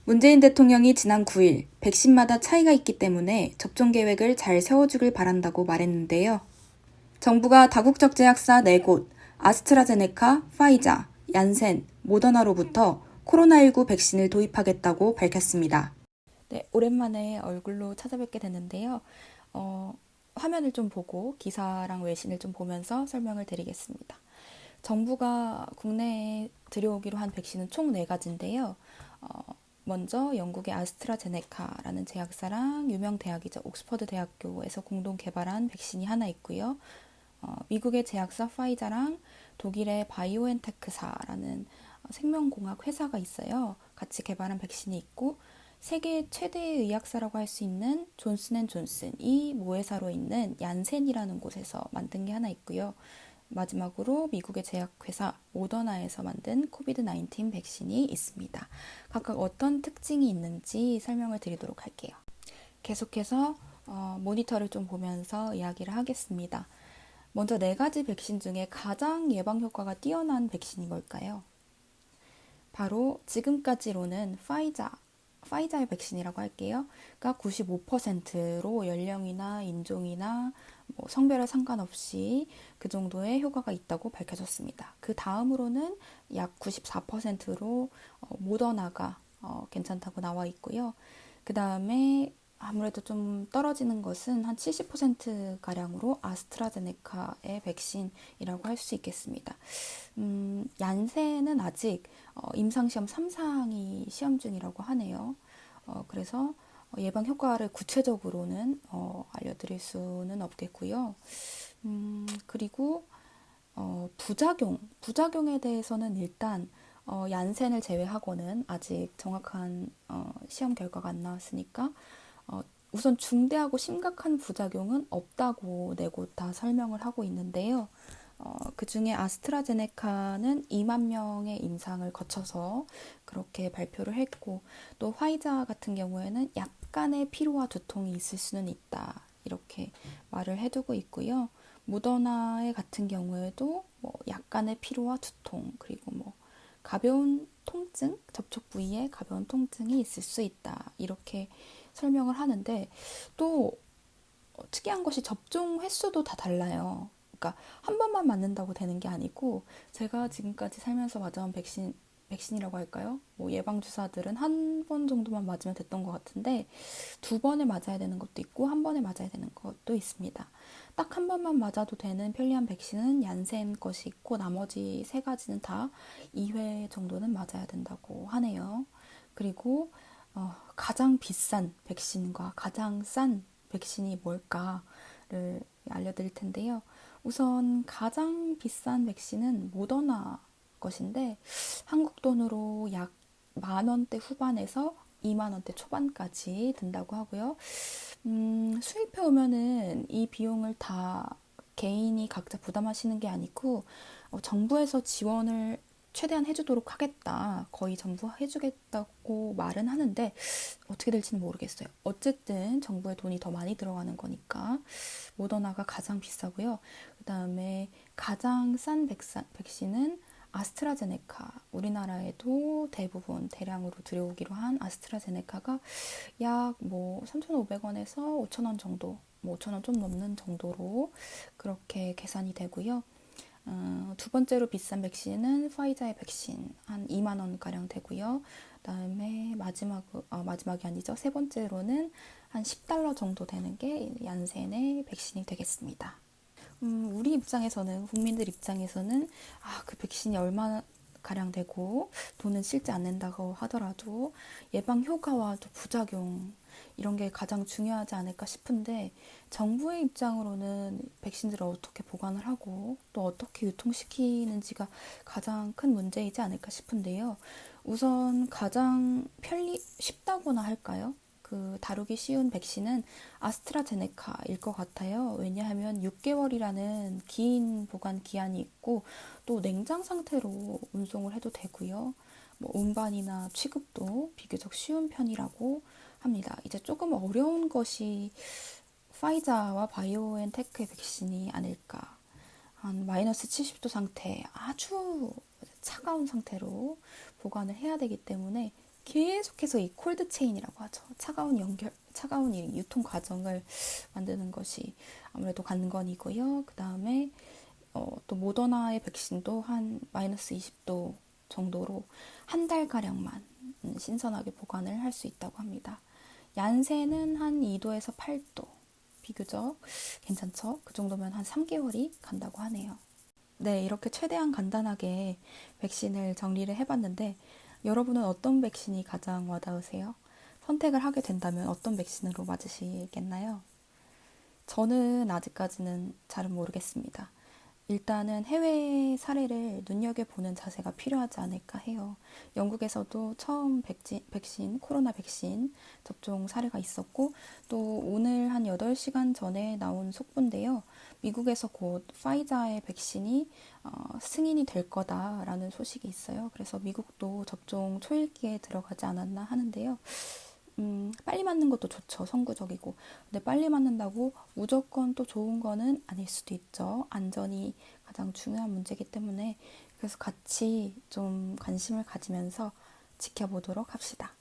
문재인 대통령이 지난 9일 백신마다 차이가 있기 때문에 접종 계획을 잘 세워주길 바란다고 말했는데요. 정부가 다국적 제약사 4곳, 아스트라제네카, 파이자, 얀센, 모더나로부터 코로나19 백신을 도입하겠다고 밝혔습니다. 네, 오랜만에 얼굴로 찾아뵙게 됐는데요. 화면을 좀 보고 기사랑 외신을 좀 보면서 설명을 드리겠습니다. 정부가 국내에 들여오기로 한 백신은 총 4가지인데요. 먼저 영국의 아스트라제네카라는 제약사랑 유명 대학이죠. 옥스퍼드 대학교에서 공동 개발한 백신이 하나 있고요. 미국의 제약사 파이자랑 독일의 바이오엔테크사라는 생명공학 회사가 있어요. 같이 개발한 백신이 있고 세계 최대의 의약사라고 할 수 있는 존슨앤존슨 이 모회사로 있는 얀센이라는 곳에서 만든 게 하나 있고요. 마지막으로 미국의 제약회사 모더나에서 만든 코비드-19 백신이 있습니다. 각각 어떤 특징이 있는지 설명을 드리도록 할게요. 계속해서 모니터를 좀 보면서 이야기를 하겠습니다. 먼저 4가지 백신 중에 가장 예방 효과가 뛰어난 백신이 뭘까요? 바로 지금까지로는 파이자의 백신이라고 할게요. 그러니까 95%로 연령이나 인종이나 성별에 상관없이 그 정도의 효과가 있다고 밝혀졌습니다. 그 다음으로는 약 94%로 모더나가 괜찮다고 나와 있고요. 그 다음에 아무래도 좀 떨어지는 것은 한 70%가량으로 아스트라제네카의 백신이라고 할 수 있겠습니다. 얀센은 아직 임상시험 3상이 시험 중이라고 하네요. 그래서 예방 효과를 구체적으로는 알려드릴 수는 없겠고요. 그리고 부작용에 대해서는 일단 얀센을 제외하고는 아직 정확한 시험 결과가 안 나왔으니까 우선 중대하고 심각한 부작용은 없다고 네 곳 다 설명을 하고 있는데요. 그 중에 아스트라제네카는 2만 명의 임상을 거쳐서 그렇게 발표를 했고, 또 화이자 같은 경우에는 약간의 피로와 두통이 있을 수는 있다. 이렇게 말을 해두고 있고요. 모더나의 같은 경우에도 약간의 피로와 두통, 그리고 가벼운 통증, 접촉 부위에 가벼운 통증이 있을 수 있다. 이렇게 설명을 하는데, 또 특이한 것이 접종 횟수도 다 달라요. 그러니까 한 번만 맞는다고 되는 게 아니고, 제가 지금까지 살면서 맞아온 백신이라고 할까요? 예방 주사들은 한 번 정도만 맞으면 됐던 것 같은데 2번을 맞아야 되는 것도 있고 한 번에 맞아야 되는 것도 있습니다. 딱 한 번만 맞아도 되는 편리한 백신은 얀센 것이 있고 나머지 3가지는 다 2회 정도는 맞아야 된다고 하네요. 그리고 가장 비싼 백신과 가장 싼 백신이 뭘까를 알려드릴 텐데요. 우선 가장 비싼 백신은 모더나 것인데 한국 돈으로 약 10,000원대 후반에서 20,000원대 초반까지 든다고 하고요. 수입해 오면은 이 비용을 다 개인이 각자 부담하시는 게 아니고 정부에서 지원을 최대한 해주도록 하겠다. 거의 전부 해주겠다고 말은 하는데 어떻게 될지는 모르겠어요. 어쨌든 정부의 돈이 더 많이 들어가는 거니까 모더나가 가장 비싸고요. 그 다음에 가장 싼 백신은 아스트라제네카. 우리나라에도 대부분 대량으로 들여오기로 한 아스트라제네카가 약 3,500원에서 5,000원 정도, 5,000원 좀 넘는 정도로 그렇게 계산이 되고요. 2번째로 비싼 백신은 파이자의 백신 한 2만 원가량 되고요. 그다음에 마지막이 아니죠. 3번째로는 한 $10 정도 되는 게 얀센의 백신이 되겠습니다. 우리 입장에서는 국민들 입장에서는 그 백신이 얼마나 가량 되고 돈은 실제 안 낸다고 하더라도 예방 효과와 또 부작용 이런 게 가장 중요하지 않을까 싶은데 정부의 입장으로는 백신들을 어떻게 보관을 하고 또 어떻게 유통시키는지가 가장 큰 문제이지 않을까 싶은데요. 우선 가장 쉽다고나 할까요? 다루기 쉬운 백신은 아스트라제네카일 것 같아요. 왜냐하면 6개월이라는 긴 보관 기한이 있고 또 냉장 상태로 운송을 해도 되고요. 운반이나 취급도 비교적 쉬운 편이라고 합니다. 이제 조금 어려운 것이 파이자와 바이오엔테크의 백신이 아닐까. 한 마이너스 70도 상태, 아주 차가운 상태로 보관을 해야 되기 때문에 계속해서 이 콜드 체인이라고 하죠. 차가운 이 유통 과정을 만드는 것이 아무래도 관건이고요. 그 다음에 또 모더나의 백신도 한 마이너스 20도 정도로 한 달가량만 신선하게 보관을 할 수 있다고 합니다. 얀센은 한 2도에서 8도. 비교적 괜찮죠? 그 정도면 한 3개월이 간다고 하네요. 네, 이렇게 최대한 간단하게 백신을 정리를 해봤는데 여러분은 어떤 백신이 가장 와닿으세요? 선택을 하게 된다면 어떤 백신으로 맞으시겠나요? 저는 아직까지는 잘은 모르겠습니다. 일단은 해외 사례를 눈여겨보는 자세가 필요하지 않을까 해요. 영국에서도 처음 코로나 백신 접종 사례가 있었고, 또 오늘 한 8시간 전에 나온 속보인데요. 미국에서 곧 파이자의 백신이 승인이 될 거다라는 소식이 있어요. 그래서 미국도 접종 초읽기에 들어가지 않았나 하는데요. 빨리 맞는 것도 좋죠. 선구적이고. 근데 빨리 맞는다고 무조건 또 좋은 거는 아닐 수도 있죠. 안전이 가장 중요한 문제이기 때문에 그래서 같이 좀 관심을 가지면서 지켜보도록 합시다.